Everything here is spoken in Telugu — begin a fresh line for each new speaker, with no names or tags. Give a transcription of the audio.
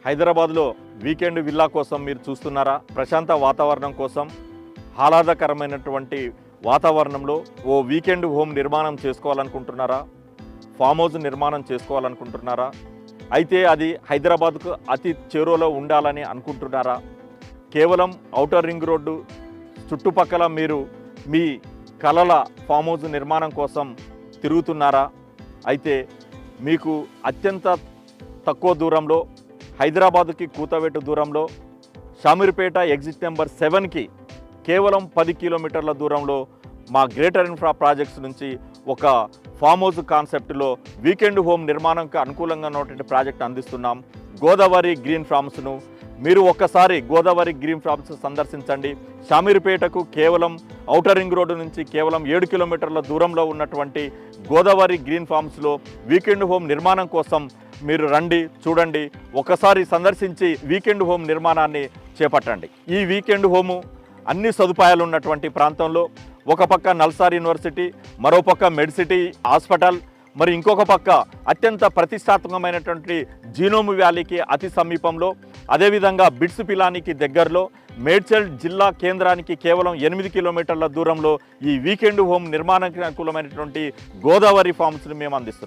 హైదరాబాద్లో వీకెండ్ విల్లా కోసం మీరు చూస్తున్నారా? ప్రశాంత వాతావరణం కోసం ఆహ్లాదకరమైనటువంటి వాతావరణంలో ఓ వీకెండ్ హోమ్ నిర్మాణం చేసుకోవాలనుకుంటున్నారా? ఫామ్ హౌస్ నిర్మాణం చేసుకోవాలనుకుంటున్నారా? అయితే అది హైదరాబాద్కు అతి చేరువలో ఉండాలని అనుకుంటున్నారా? కేవలం ఔటర్ రింగ్ రోడ్డు చుట్టుపక్కల మీరు మీ కలల ఫామ్ హౌస్ నిర్మాణం కోసం తిరుగుతున్నారా? అయితే మీకు అత్యంత తక్కువ దూరంలో హైదరాబాద్కి కూతవేటు దూరంలో షామీర్పేట ఎగ్జిట్ నెంబర్ 7కి కేవలం 10 కిలోమీటర్ల దూరంలో మా గ్రేటర్ ఇన్ఫ్రా ప్రాజెక్ట్స్ నుంచి ఒక ఫామ్ హౌస్ కాన్సెప్ట్లో వీకెండ్ హోమ్ నిర్మాణంకి అనుకూలంగా ఉన్నటువంటి ప్రాజెక్ట్ అందిస్తున్నాం. గోదావరి గ్రీన్ ఫార్మ్స్ను మీరు ఒక్కసారి గోదావరి గ్రీన్ ఫార్మ్స్ సందర్శించండి. షామీర్పేటకు కేవలం ఔటర్ రింగ్ రోడ్డు నుంచి కేవలం 7 కిలోమీటర్ల దూరంలో ఉన్నటువంటి గోదావరి గ్రీన్ ఫార్మ్స్లో వీకెండ్ హోమ్ నిర్మాణం కోసం మీరు రండి, చూడండి, ఒకసారి సందర్శించి వీకెండ్ హోమ్ నిర్మాణాన్ని చేపట్టండి. ఈ వీకెండ్ హోము అన్ని సదుపాయాలు ఉన్నటువంటి ప్రాంతంలో ఒక పక్క నల్సార్ యూనివర్సిటీ, మరో పక్క మెడ్సిటీ హాస్పిటల్, మరి ఇంకొక పక్క అత్యంత ప్రతిష్టాత్మకమైనటువంటి జీనోమ్ వ్యాలీకి అతి సమీపంలో, అదేవిధంగా బిట్స్ పిలానికి దగ్గరలో, మేడ్చల్ జిల్లా కేంద్రానికి కేవలం 8 కిలోమీటర్ల దూరంలో ఈ వీకెండ్ హోమ్ నిర్మాణానికి అనుకూలమైనటువంటి గోదావరి ఫార్మ్స్ని మేము అందిస్తున్నాం.